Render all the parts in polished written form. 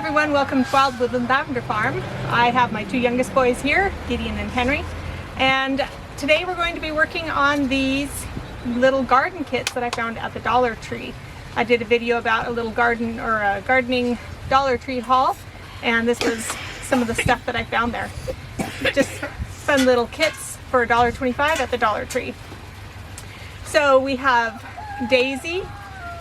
everyone, welcome to Wild Woodland Lavender Farm. I have my two youngest boys here, Gideon and Henry, and today we're going to be working on these little garden kits that I found at the Dollar Tree. I did a video about a little garden or a gardening Dollar Tree haul, and this was some of the stuff that I found there. Just fun little kits for $1.25 at the Dollar Tree. So we have daisy,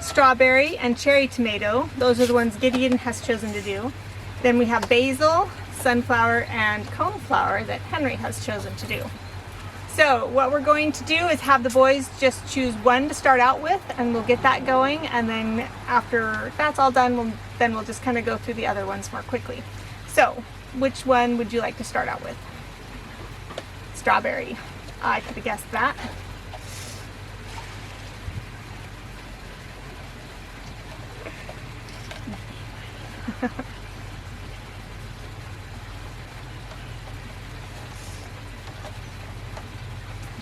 strawberry, and cherry tomato. Those are the ones Gideon has chosen to do. Then we have basil, sunflower, and coneflower that Henry has chosen to do. So what we're going to do is have the boys just choose one to start out with, and we'll get that going, and then after that's all done, we'll just kind of go through the other ones more quickly. So which one would you like to start out with? Strawberry. I could have guessed that.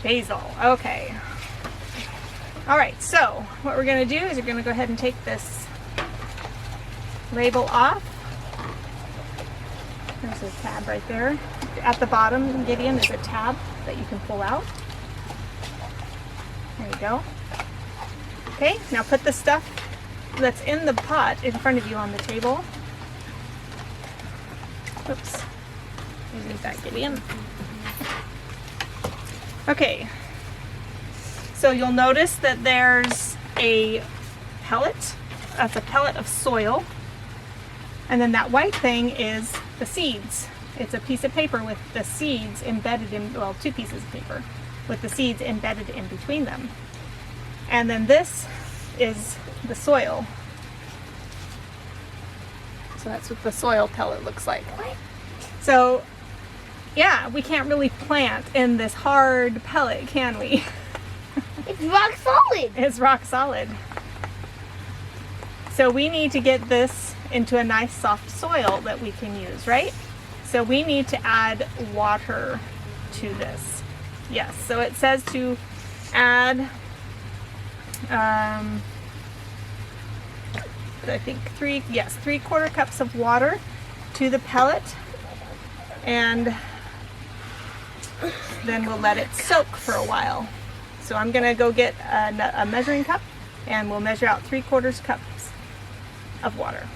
Basil. Okay. All right, so what we're going to do is we're going to go ahead and take this label off. There's a tab right there. At the bottom, Gideon, is a tab that you can pull out. There you go. Okay, now put the stuff that's in the pot in front of you on the table. Oops. You need that, Gideon. Okay. So you'll notice that there's a pellet. That's a pellet of soil. And then that white thing is the seeds. It's a piece of paper with the seeds embedded in, well, two pieces of paper with the seeds embedded in between them. And then this is the soil. So that's what the soil pellet looks like. So yeah, we can't really plant in this hard pellet, can we? It's rock solid. It's rock solid. So we need to get this into a nice soft soil that we can use, right? So we need to add water to this. Yes, so it says to add I think 3/4 cups of water to the pellet, and then we'll let it soak for a while. So I'm gonna go get a measuring cup, and we'll measure out 3/4 cups of water.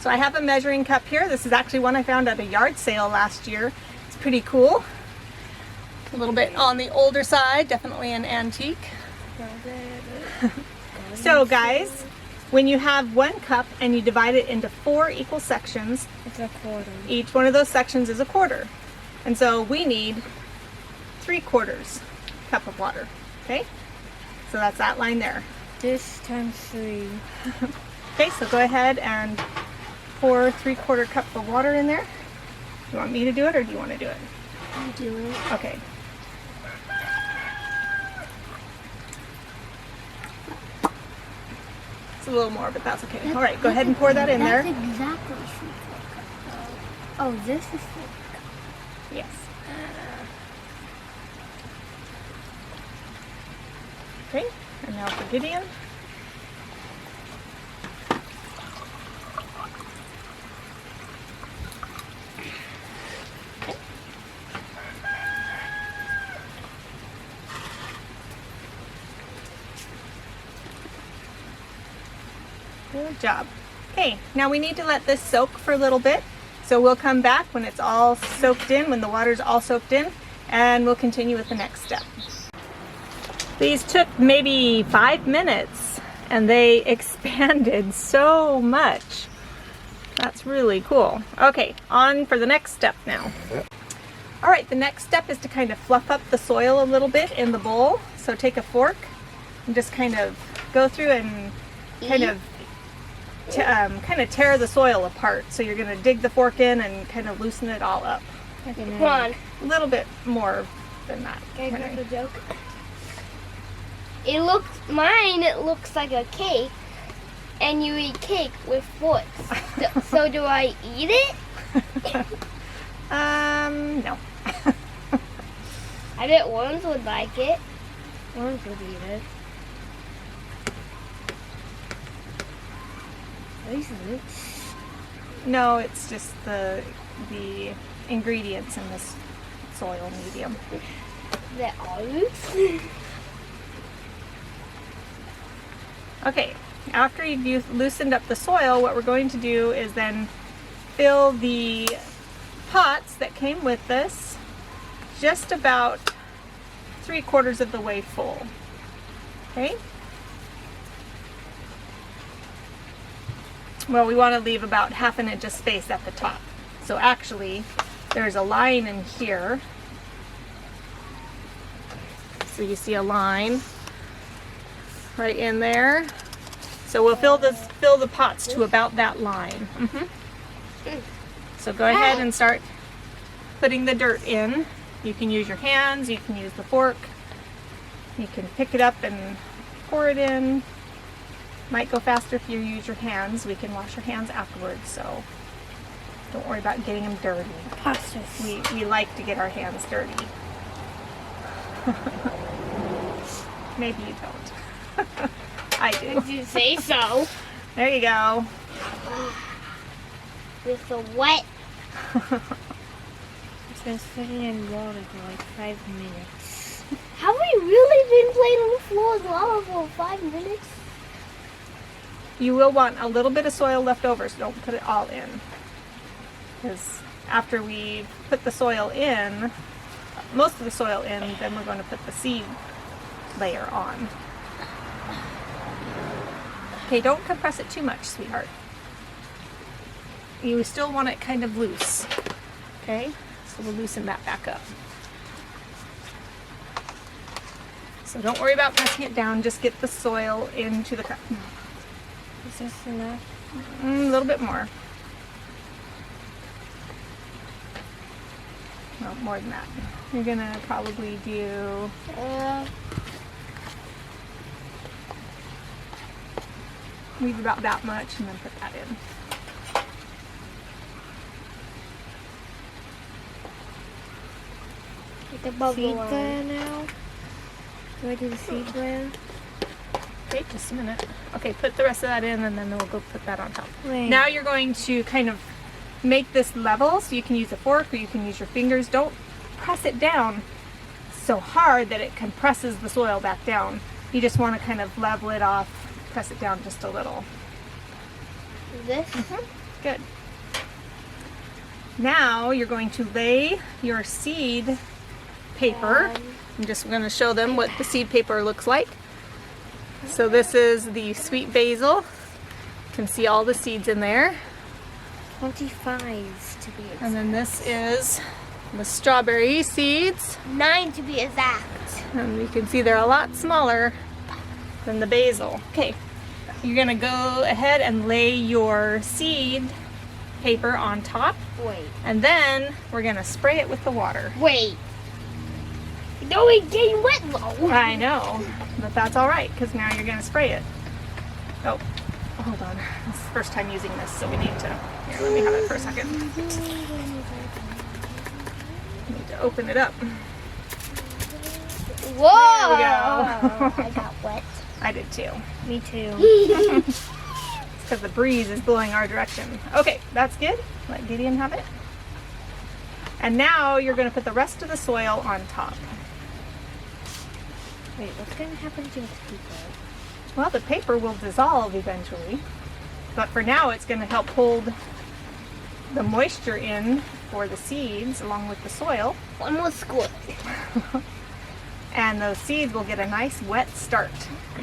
So I have a measuring cup here. This is actually one I found at a yard sale last year. It's pretty cool. A little bit on the older side, definitely an antique. So guys, when you have 1 cup and you divide it into 4 equal sections, It's a quarter. each one of those sections is a quarter. And so we need 3/4 cup of water, okay? So that's that line there. This times 3. Okay, so go ahead and pour 3/4 cup of water in there. You want me to do it or do you want to do it? I do it. Okay. It's a little more, but that's okay. All right, go ahead and pour that in there. That's exactly 3/4 cup. Oh, this is 3/4 cup. Yes. Okay, and now for Gideon. Okay. Good job. Okay, now we need to let this soak for a little bit. So we'll come back when it's all soaked in, when the water's all soaked in, and we'll continue with the next step. These took maybe 5 minutes and they expanded so much. That's really cool. Okay, on for the next step now. All right, the next step is to kind of fluff up the soil a little bit in the bowl. So take a fork and just kind of go through and kind of tear the soil apart. So you're going to dig the fork in and kind of loosen it all up. Come on. A little bit more than that. Can I grab the joke? It looks like a cake, and you eat cake with forks. So do I eat it? No. I bet worms would like it. Worms would eat it. No, it's just the ingredients in this soil medium. The olives? Okay, after you've loosened up the soil, what we're going to do is then fill the pots that came with this just about 3/4 of the way full. Okay? Well, we want to leave about 1/2 inch of space at the top. So actually, there's a line in here. So you see a line right in there. So we'll fill the pots to about that line. So go ahead and start putting the dirt in. You can use your hands, you can use the fork. You can pick it up and pour it in. Might go faster if you use your hands. We can wash your hands afterwards, so don't worry about getting them dirty. We like to get our hands dirty. Maybe you don't. I do. If you say so. There you go. It's so wet. It's been sitting in water for like 5 minutes. Have we really been playing on the floor of lava for 5 minutes? You will want a little bit of soil left over, so don't put it all in. Because after we put the soil in, most of the soil in, then we're going to put the seed layer on. Okay, don't compress it too much, sweetheart. You still want it kind of loose. Okay, so we'll loosen that back up. So don't worry about pressing it down, just get the soil into the cup. Is this enough? A little bit more. No, more than that. You're gonna probably do leave about that much and then put that in. Like a bubble Seed line. layer now? Do I do the seed layer? Okay, just a minute. Okay, put the rest of that in and then we'll go put that on top. Wait. Now you're going to kind of make this level, so you can use a fork or you can use your fingers. Don't press it down so hard that it compresses the soil back down. You just want to kind of level it off, press it down just a little. This? Good. Now you're going to lay your seed paper. I'm just going to show them what the seed paper looks like. So this is the sweet basil. You can see all the seeds in there. 25 to be exact. And then this is the strawberry seeds. 9 to be exact. And you can see they're a lot smaller than the basil. Okay, you're gonna go ahead and lay your seed paper on top. Wait. And then we're gonna spray it with the water. Wait. No, it's getting wet though. I know, but that's all right because now you're gonna spray it. Oh, hold on. This is the first time using this, so we need to. Here, let me have it for a second. Need to open it up. Whoa! There we go. I got wet. I did too. Me too. It's because the breeze is blowing our direction. Okay, that's good. Let Gideon have it. And now you're going to put the rest of the soil on top. Wait, what's going to happen to the paper? Well, the paper will dissolve eventually, but for now it's going to help hold the moisture in for the seeds along with the soil, One more squirt. and those seeds will get a nice wet start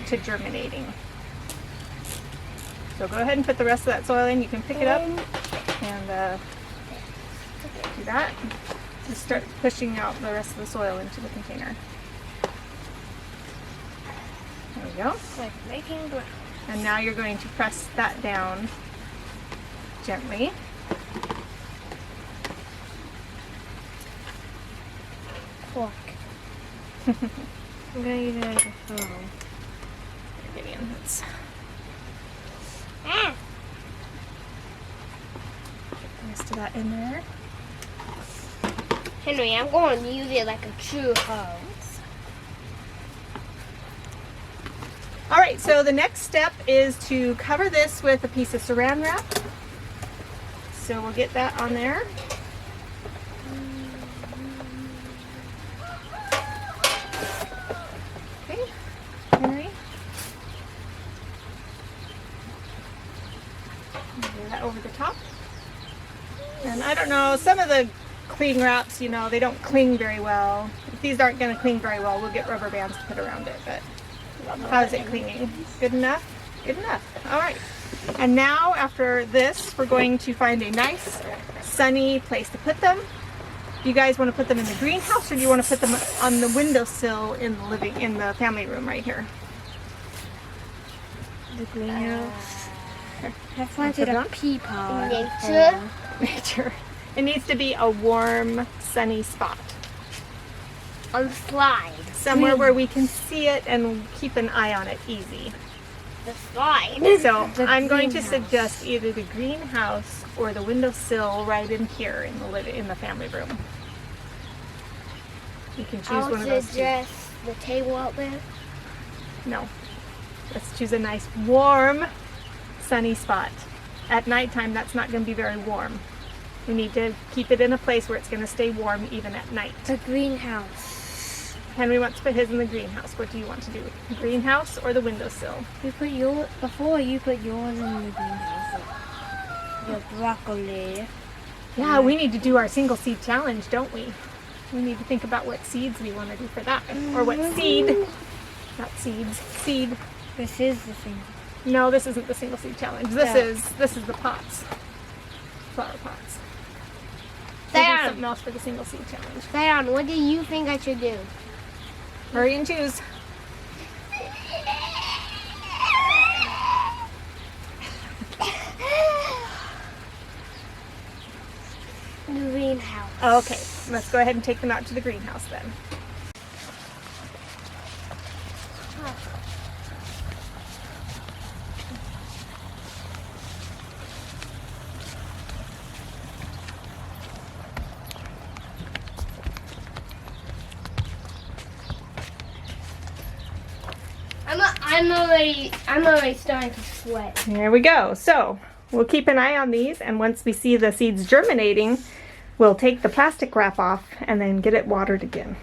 to germinating. So go ahead and put the rest of that soil in. You can pick it up and do that. Just start pushing out the rest of the soil into the container. There we go. Like making ground. And now you're going to press that down gently. Fork. I'm going to use it as a phone. Gideon, that's Ah. the rest of that in there. Henry, I'm going to use it like a true hose. All right, so the next step is to cover this with a piece of saran wrap So we'll get that on there. Okay, Henry. Get that over the top. And I don't know, some of the cling wraps, you know, they don't cling very well. If these aren't going to cling very well, we'll get rubber bands to put around it. But how's it clinging? Good enough? Good enough. All right. And now after this, we're going to find a nice sunny place to put them. Do you guys want to put them in the greenhouse, or do you want to put them on the windowsill in the family room right here? The greenhouse. I Put planted it a on? pea pod. Nature. Nature. It needs to be a warm, sunny spot. On the slide. Somewhere where we can see it and keep an eye on it easy. The slide. So The I'm going to greenhouse. suggest either the greenhouse or the windowsill right in here in the family room. You can choose I'll one of those two. suggest the table out there. No. Let's choose a nice warm, sunny spot. At nighttime, that's not going to be very warm. We need to keep it in a place where it's going to stay warm even at night. The greenhouse. Henry wants to put his in the greenhouse. What do you want to do? The greenhouse or the windowsill? You put your before you put yours in the greenhouse. Your broccoli. Yeah, we need to do our single seed challenge, don't we? We need to think about what seeds we want to do for that. Or what seed. Not seeds. Seed. This is the thing. No, this isn't the single seed challenge. This Yeah. is the pots. Flower pots. We'll do Sam. something else for the single seed challenge. Sam, what do you think I should do? Hurry and choose. The greenhouse. Okay, let's go ahead and take them out to the greenhouse then. I'm already starting to sweat. Here we go. So we'll keep an eye on these, and once we see the seeds germinating, we'll take the plastic wrap off and then get it watered again.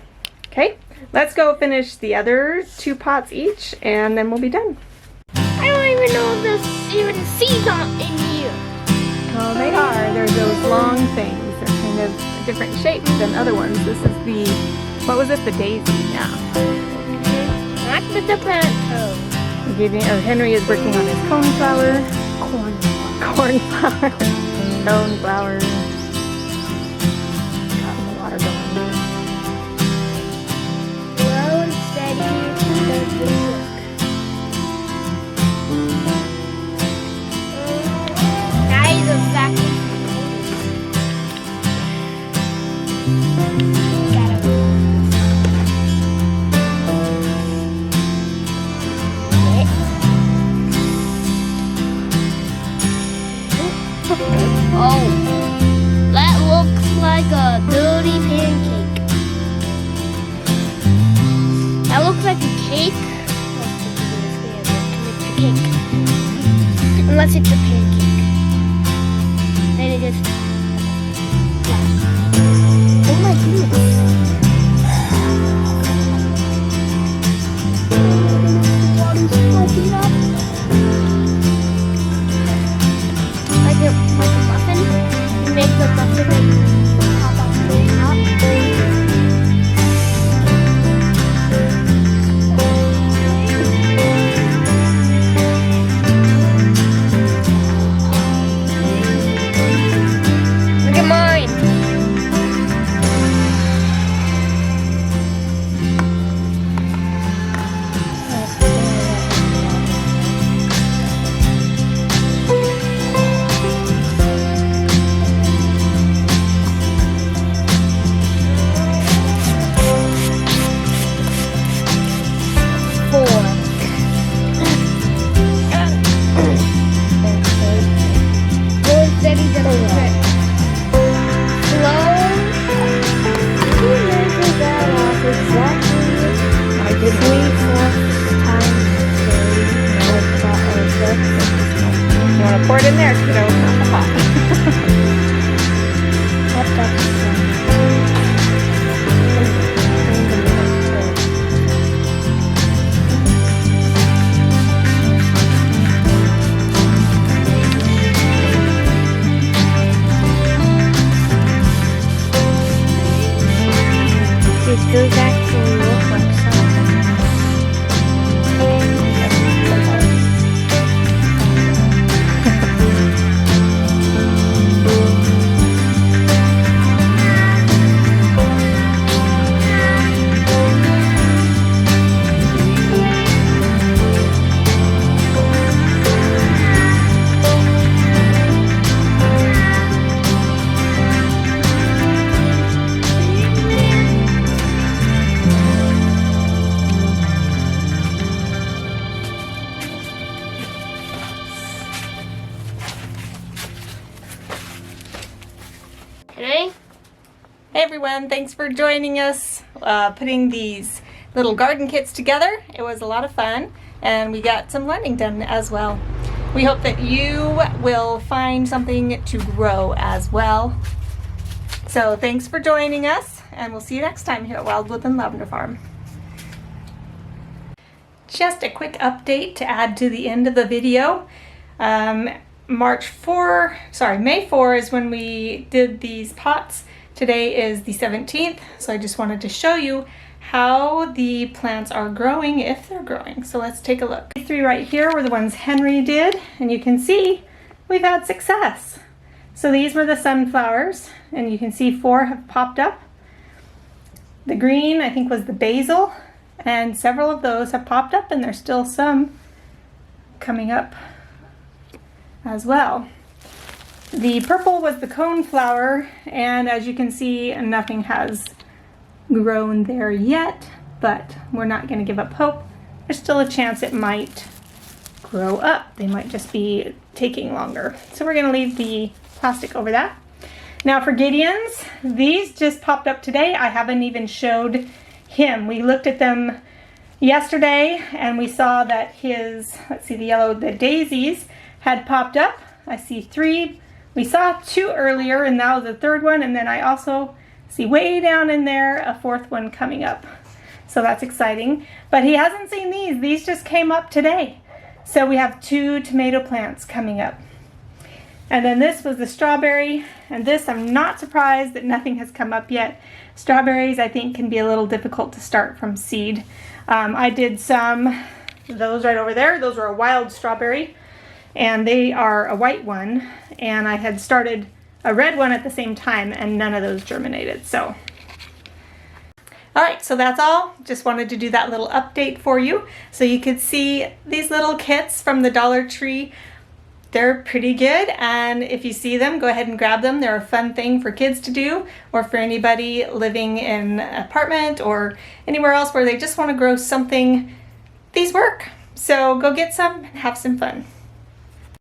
Okay, let's go finish the other 2 pots each, and then we'll be done. I don't even know there's even seeds on in here. Oh, they are. They're those long things. They're kind of a different shape than other ones. This is the, what was it? The daisy, yeah. Not the tomato. Henry is working on his coneflower. Cornflower. Coneflower. Got the water going. Slow and steady does the work. That is exactly. Oh, that looks like a dirty pancake. That looks like a cake. Unless it's a pancake. Then it is. Oh my goodness. Like a muffin. You make the muffin and pop up the top. Look at mine. You want to pour it in there, kiddo, not the pot. Henry? Hey everyone, thanks for joining us putting these little garden kits together. It was a lot of fun and we got some learning done as well. We hope that you will find something to grow as well. So thanks for joining us and we'll see you next time here at Wildwood and Lavender Farm. Just a quick update to add to the end of the video. May 4 is when we did these pots. Today is the 17th, so I just wanted to show you how the plants are growing, if they're growing. So let's take a look. These three right here were the ones Henry did, and you can see we've had success. So these were the sunflowers, and you can see 4 have popped up. The green, I think, was the basil, and several of those have popped up, and there's still some coming up as well. The purple was the coneflower, and as you can see, nothing has grown there yet, but we're not going to give up hope. There's still a chance it might grow up. They might just be taking longer. So we're going to leave the plastic over that. Now for Gideon's, these just popped up today. I haven't even showed him. We looked at them yesterday and we saw that his, let's see, the daisies had popped up. I see 3. We saw 2 earlier and now the 3rd one, and then I also see way down in there a 4th one coming up. So that's exciting. But he hasn't seen these. These just came up today. So we have 2 tomato plants coming up. And then this was the strawberry, and this I'm not surprised that nothing has come up yet. Strawberries I think can be a little difficult to start from seed. I did those right over there. Those were a wild strawberry. And they are a white one, and I had started a red one at the same time, and none of those germinated. So, all right, so that's all. Just wanted to do that little update for you so you could see these little kits from the Dollar Tree. They're pretty good, and if you see them, go ahead and grab them. They're a fun thing for kids to do, or for anybody living in an apartment or anywhere else where they just want to grow something. These work. So go get some and have some fun.